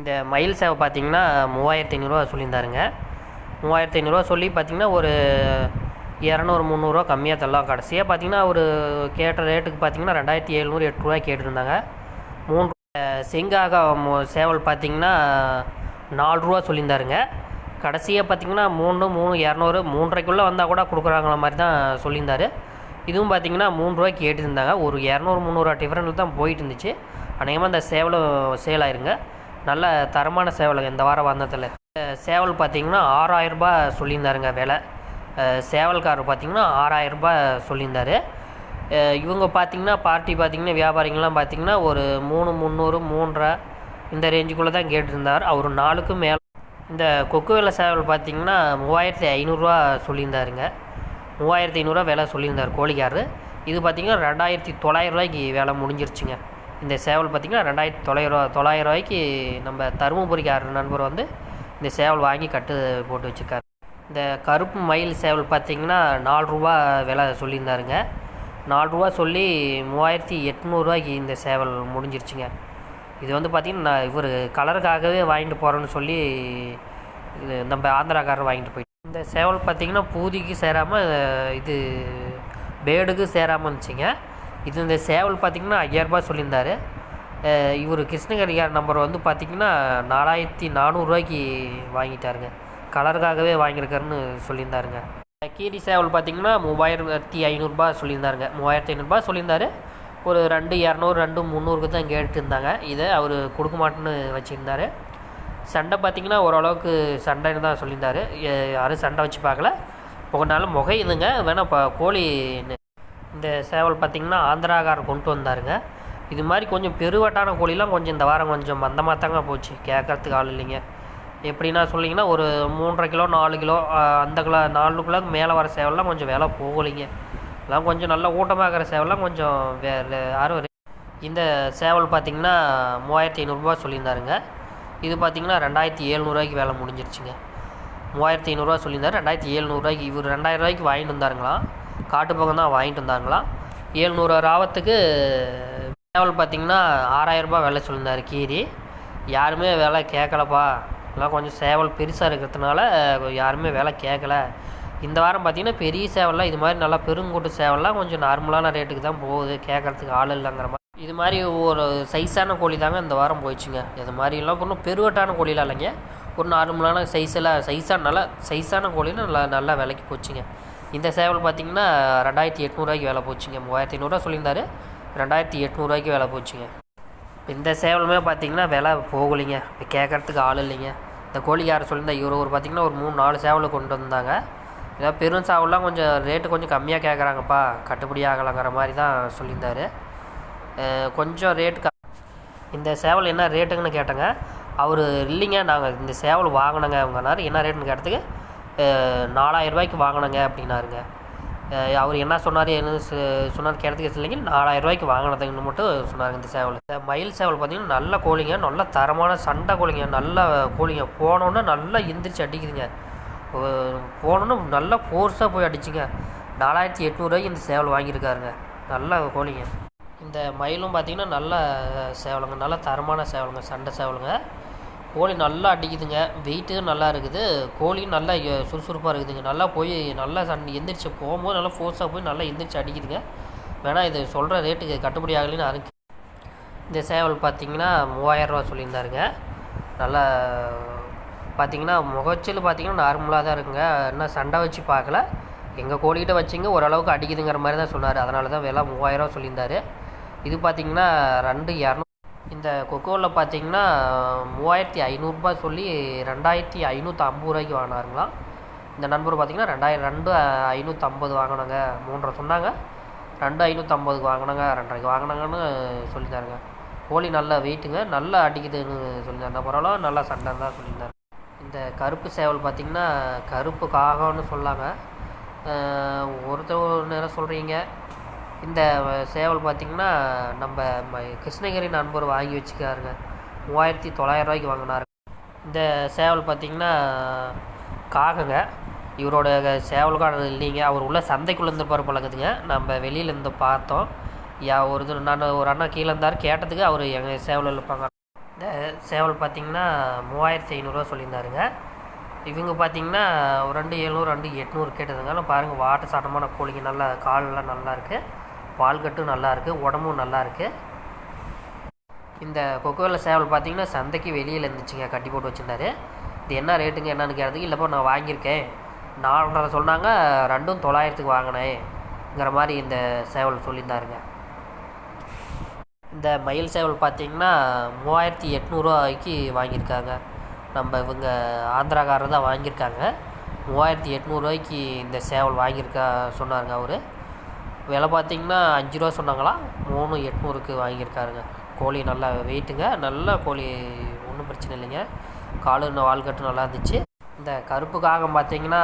இந்த மயில் சேவை பார்த்தீங்கன்னா 3500 சொல்லியிருந்தாருங்க. 3500 சொல்லி பார்த்தீங்கன்னா ஒரு 200 300 கம்மியாக தரலாம். கடைசியாக பார்த்தீங்கன்னா ஒரு கேட்ட ரேட்டுக்கு பார்த்தீங்கன்னா 2700 8 கேட்டுருந்தாங்க. 3 செங்காக சேவல் பார்த்தீங்கன்னா 4 சொல்லியிருந்தாருங்க. கடைசியாக பார்த்தீங்கன்னா 3 200 3.5 வந்தால் கூட கொடுக்குறாங்கள மாதிரி தான் சொல்லியிருந்தார். இதுவும் பார்த்தீங்கன்னா 3 கேட்டுருந்தாங்க. ஒரு 200 300 டிஃப்ரெண்ட் தான் போயிட்டு இருந்துச்சு. அநேகமாக இந்த சேவலும் சேல் ஆயிருங்க. நல்ல தரமான சேவலுங்க இந்த வாரம் வந்ததில். சேவல் பார்த்தீங்கன்னா 6000 சொல்லியிருந்தாருங்க விலை. சேவல்காரர் பார்த்தீங்கன்னா 6000 சொல்லியிருந்தார். இவங்க பார்த்தீங்கன்னா பார்ட்டி பார்த்தீங்கன்னா வியாபாரிங்கள்லாம் பார்த்தீங்கன்னா ஒரு 3 300 3.5 இந்த ரேஞ்சுக்குள்ளே தான் கேட்டுருந்தார். அவர் 4க்கு மேலே. இந்த கொக்கு வெள்ளை சேவல் பார்த்தீங்கன்னா 3500 சொல்லியிருந்தாருங்க. 3500 விலை சொல்லியிருந்தார் கோழிக்காரர். இது பார்த்திங்கன்னா 2900 வேலை முடிஞ்சிருச்சுங்க. இந்த சேவல் பார்த்திங்கன்னா 2900 நம்ம தருமபுரிக்காரர் நண்பர் வந்து இந்த சேவல் வாங்கி கட்டு போட்டு வச்சுருக்காரு. இந்த கருப்பு மயில் சேவல் பார்த்திங்கன்னா 4 விலை சொல்லியிருந்தாருங்க. 4 சொல்லி 3800 இந்த சேவல் முடிஞ்சிருச்சுங்க. இது வந்து பார்த்திங்கன்னா இவர் கலருக்காகவே வாங்கிட்டு போகிறோன்னு சொல்லி இது நம்ம ஆந்திராக்காரர் வாங்கிட்டு போயிட்டு. இந்த சேவல் பார்த்திங்கன்னா பூதிக்கு சேராமல் இது பேடுக்கு சேராமல் இருந்துச்சுங்க. இந்த சேவல் பார்த்திங்கன்னா 5000 சொல்லியிருந்தார். இவர் கிருஷ்ணகிரிக்கார் நம்பர் வந்து பார்த்திங்கன்னா 4400 வாங்கிட்டாருங்க. கலருக்காகவே வாங்கியிருக்காருன்னு சொல்லியிருந்தாருங்க. கீரி சேவல் பார்த்திங்கன்னா 3500 சொல்லியிருந்தாருங்க. 3500 சொல்லியிருந்தார். ஒரு 2200 2300 தான் கேட்டுருந்தாங்க. இதை அவர் கொடுக்க மாட்டேன்னு வச்சுருந்தார். சண்டை பார்த்திங்கன்னா ஓரளவுக்கு சண்டைன்னு தான் சொல்லியிருந்தார். யாரும் சண்டை வச்சு பார்க்கல. போனாலும் முகையுதுங்க வேணால் இப்போ கோழி. இந்த சேவல் பார்த்திங்கன்னா ஆந்திராக்காரர் கொண்டு வந்தாருங்க. இது மாதிரி கொஞ்சம் பெருவட்டான கோழிலாம் கொஞ்சம் இந்த வாரம் கொஞ்சம் மந்தமாக தாங்க போச்சு. கேட்குறதுக்கு ஆள் இல்லைங்க. எப்படின்னா சொல்லிங்கன்னா ஒரு 3.5 கிலோ 4 கிலோ அந்த 4 கிலோக்கு மேலே வர சேவல்லாம் கொஞ்சம் விலை போகலைங்க. எல்லாம் கொஞ்சம் நல்லா ஊட்டமாகிற சேவல்லாம் கொஞ்சம் யாரும். இந்த சேவல் பார்த்திங்கன்னா 3500 சொல்லியிருந்தாருங்க. இது பார்த்திங்கன்னா 2700 வேலை முடிஞ்சிருச்சுங்க. 3500 சொல்லியிருந்தார். 2700 இவர் 2000 வாங்கிட்டு வந்தாருங்களாம். காட்டு பக்கம் தான் வாங்கிட்டு வந்தாருங்களாம். 700 ராவத்துக்கு சேவல் பார்த்திங்கன்னா 6000 விலை சொல்லியிருந்தார் கீரி. யாருமே விலை கேட்கலப்பா. எல்லாம் கொஞ்சம் சேவல் பெருசாக இருக்கிறதுனால யாருமே விலை கேட்கல. இந்த வாரம் பார்த்திங்கன்னா பெரிய சேவல்லாம் இது மாதிரி நல்லா பெருங்கூட்டு சேவல்லாம் கொஞ்சம் நார்மலான ரேட்டுக்கு தான் போகுது. கேட்குறதுக்கு ஆள் இல்லைங்கிற மாதிரி. இது மாதிரி ஒரு சைஸான கோழி தாங்க இந்த வாரம் போயிடுச்சுங்க. இது மாதிரிலாம் ஒன்றும் பெருவட்டான கோழிலாம் இல்லைங்க. ஒரு நார்மலான சைஸான கோழிலாம் நல்லா விலைக்கு போச்சுங்க. இந்த சேவல் பார்த்திங்கன்னா 2800 வேலை போச்சுங்க. 3500 சொல்லியிருந்தார். 2800 வேலை போச்சுங்க. இந்த சேவலுமே பார்த்திங்கன்னா விலை போகலைங்க. இப்போ கேட்குறதுக்கு ஆள் இல்லைங்க. இந்த கோழிக்காரர் சொல்லியிருந்தா இவர் பார்த்திங்கன்னா ஒரு 3-4 சேவல் கொண்டு வந்தாங்க. ஏதாவது பெரும் சேவல்லாம் கொஞ்சம் ரேட்டு கொஞ்சம் கம்மியாக கேட்குறாங்கப்பா, கட்டுப்படி ஆகலைங்கிற மாதிரி தான் சொல்லியிருந்தார். கொஞ்சம் ரேட்டு இந்த சேவல் என்ன ரேட்டுங்கன்னு கேட்டேங்க. அவர் இல்லைங்க நாங்கள் இந்த சேவல் வாங்கினோங்க அவங்கனாரு. என்ன ரேட்டுன்னு கேட்டதுக்கு 4000 வாங்கினோங்க அப்படின்னாருங்க. அவர் என்ன சொன்னார் சொன்னார் கேட்டதுக்கு இல்லைங்க 4000 வாங்கினதுன்னு மட்டும் சொன்னாங்க. இந்த சேவல் இந்த மயில் சேவல் பார்த்திங்கன்னா நல்ல கோழிங்க. நல்ல தரமான சண்டை கோழிங்க. நல்ல கோழிங்க. போனோன்னா நல்லா எந்திரிச்சு அடிக்குதுங்க. போனோன்னு நல்லா ஃபோர்ஸாக போய் அடிச்சுங்க. 4800 இந்த சேவல் வாங்கியிருக்காருங்க. நல்ல கோழிங்க. இந்த மயிலும் பார்த்திங்கன்னா நல்ல சேவலுங்க. நல்ல தரமான சேவலுங்க. சண்டை சேவலுங்க. கோழி நல்லா அடிக்குதுங்க. வெயிட்டு நல்லா இருக்குது. கோழியும் நல்லா சுறுசுறுப்பாக இருக்குதுங்க. நல்லா போய் நல்லா எந்திரிச்சு போகும்போது நல்லா ஃபோர்ஸாக போய் நல்லா எந்திரிச்சு அடிக்குதுங்க. வேணால் இது சொல்கிற ரேட்டுக்கு கட்டுப்படி ஆகலைன்னு அருக்கு. இந்த சேவல் பார்த்திங்கன்னா 3000 சொல்லியிருந்தாருங்க. நல்லா பார்த்திங்கன்னா முகச்சல் பார்த்திங்கன்னா நார்மலாக தான் இருக்குங்க. என்ன சண்டை வச்சு பார்க்கல. எங்கள் கோழிகிட்ட வச்சிங்க ஓரளவுக்கு அடிக்குதுங்கிற மாதிரி தான் சொன்னார். அதனால தான் விலை 3000 சொல்லியிருந்தார். இது பார்த்திங்கன்னா 2200. இந்த கொக்கோவில் பார்த்திங்கன்னா 3500 சொல்லி 2550 வாங்கினாருங்களாம். இந்த நண்பர் பார்த்திங்கன்னா 2550 வாங்கினாங்க. 3.5 சொன்னாங்க. 2550 வாங்கினாங்க. 2.5 வாங்கினாங்கன்னு சொல்லியிருந்தாருங்க. கோழி நல்லா வெயிட்டுங்க. நல்லா அடிக்குதுன்னு சொல்லியிருந்தார். பரவாயில்ல நல்லா சண்டைன்னு தான் சொல்லியிருந்தார். இந்த கருப்பு சேவல் பார்த்திங்கன்னா கருப்பு காகம்னு சொல்லாங்க. ஒருத்தர் நேரம் சொல்கிறீங்க. இந்த சேவல் பார்த்திங்கன்னா நம்ம கிருஷ்ணகிரி நண்பர் வாங்கி வச்சுக்காருங்க. 3900 வாங்கினார். இந்த சேவல் பார்த்திங்கன்னா காகங்க. இவரோட சேவல்காரர் இல்லைங்க. அவர் உள்ள சந்தைக்குள்ளே இருந்துப்பார் பழகுதுங்க. நம்ம வெளியிலேருந்து பார்த்தோம். ஒரு அண்ணா கீழே இருந்தார். கேட்டதுக்கு அவர் எங்கள் சேவல் இருப்பாங்க. இந்த சேவல் பார்த்திங்கன்னா 3500 சொல்லியிருந்தாருங்க. இவங்க பார்த்திங்கன்னா 2700 2800 கேட்டதுனால பாருங்கள், வாட்ட சாட்டமான கோழிங்க, நல்லா காலெல்லாம் நல்லா இருக்குது, பால் கட்டும் நல்லா இருக்குது, உடம்பும் நல்லா இருக்குது. இந்த கொக்கோல சேவல் பார்த்திங்கன்னா சந்தைக்கு வெளியில் இருந்துச்சுங்க, கட்டி போட்டு வச்சுருந்தாரு. இது என்ன ரேட்டுங்க என்னன்னு கேட்டதுக்கு, இல்லைப்பா நான் வாங்கியிருக்கேன் 4,500 சொன்னாங்க, 2,900 வாங்கினேங்கிற மாதிரி இந்த சேவல் சொல்லியிருந்தாருங்க. இந்த மயில் சேவல் பார்த்திங்கன்னா 3800 வாங்கியிருக்காங்க. நம்ம இவங்க ஆந்திராக்காரர் தான் வாங்கியிருக்காங்க. 3800 இந்த சேவல் வாங்கியிருக்கா சொன்னாருங்க அவர். விலை பார்த்திங்கன்னா 5 ரூபா சொன்னாங்களா, 3,800 வாங்கியிருக்காருங்க. கோழி நல்லா வெயிட்டுங்க, நல்ல கோழி, ஒன்றும் பிரச்சனை இல்லைங்க. காலு வால்கட்டு நல்லா இருந்துச்சு. இந்த கருப்பு காகம் பார்த்திங்கன்னா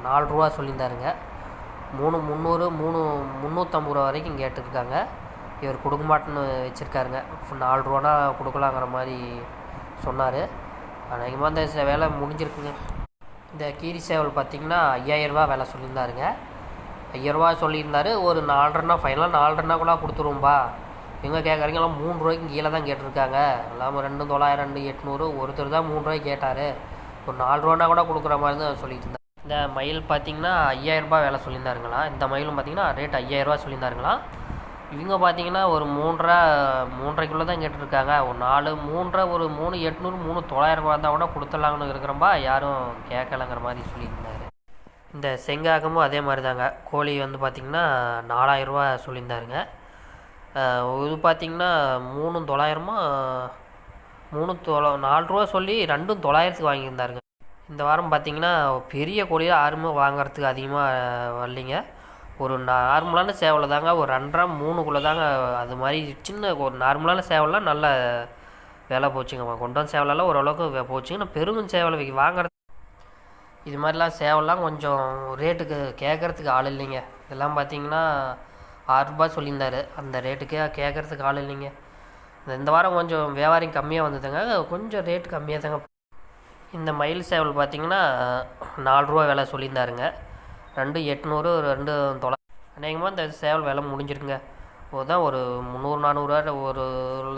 4 ரூபா சொல்லியிருந்தாருங்க. 3,300 3,350 ரூபா வரைக்கும் கேட்டுருக்காங்க. இவர் கொடுக்க மாட்டேன்னு வச்சுருக்காருங்க. 4 ரூபானா கொடுக்கலாங்கிற மாதிரி சொன்னார். அநேகமாக இந்த வேலை முடிஞ்சிருக்குங்க. இந்த கீரி சேவல் பார்த்திங்கன்னா 5000 ரூபா விலை சொல்லியிருந்தாருங்க. 5000 ரூபா சொல்லியிருந்தார். ஒரு 4,500 ஃபைனலாக 4,500 கூட கொடுத்துருவோம்பா. இவங்க கேட்குறீங்களாம் 3 ரூபாய்க்கு கீழே தான் கேட்டிருக்காங்க. எல்லாமே 2,900 2,800, ஒருத்தர் தான் 3 ரூபாய்க்கு கேட்டார். ஒரு 4 ரூபானா கூட கொடுக்குற மாதிரி தான் சொல்லிட்டு இருந்தார். இந்த மயில் பார்த்திங்கன்னா 5000 ரூபா விலை சொல்லியிருந்தாருங்களா. இந்த மயிலும் பார்த்திங்கன்னா ரேட் 5000 ரூபா சொல்லியிருந்தாருங்களா. இவங்க பார்த்திங்கன்னா ஒரு 3,500 தான் கேட்டுருக்காங்க. ஒரு 3,500 ஒரு 3,800 3,900 வந்தால் கூட கொடுத்துடலாங்கன்னு இருக்கிறப்பா, யாரும் கேட்கலங்கிற மாதிரி சொல்லியிருந்தார். இந்த செங்காகமும் அதே மாதிரி தாங்க. கோழி வந்து பார்த்திங்கன்னா 4,000 ரூபா சொல்லியிருந்தாருங்க. இது பார்த்திங்கன்னா 4 ரூபா சொல்லி 2,900 வாங்கியிருந்தாருங்க. இந்த வாரம் பார்த்திங்கன்னா பெரிய கோழியாக யாருமே வாங்குறதுக்கு அதிகமாக வரலிங்க. ஒரு நார்மலான சேவலை தாங்க, ஒரு 2.5 3 தாங்க. அது மாதிரி சின்ன ஒரு நார்மலான சேவலாம் நல்ல விலை போச்சுங்க. கொண்டு வந்த சேவலெல்லாம் ஓரளவுக்கு போச்சுங்க. நான் பெரும் சேவலை வாங்குறது, இது மாதிரிலாம் சேவலாம் கொஞ்சம் ரேட்டுக்கு கேட்குறதுக்கு ஆள் இல்லைங்க. இதெல்லாம் பார்த்திங்கன்னா 6 ரூபா சொல்லியிருந்தார். அந்த ரேட்டுக்கே கேட்குறதுக்கு ஆள் இல்லைங்க. இந்த வாரம் கொஞ்சம் வியாபாரம் கம்மியாக வந்ததுங்க, கொஞ்சம் ரேட்டு கம்மியாக தாங்க. இந்த மயில் சேவல் பார்த்திங்கன்னா 4 ரூபா விலை சொல்லியிருந்தாருங்க. 2,800 2,900. அநேகமாக இந்த சேவல் விலை முடிஞ்சிருக்குங்க. தான் ஒரு 300 400 ஒரு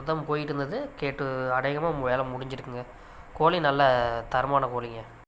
தான் போயிட்டு இருந்தது. கேட்டு அநேகமாக வேலை முடிஞ்சிருக்குங்க. கோழி நல்ல தரமான கோழிங்க.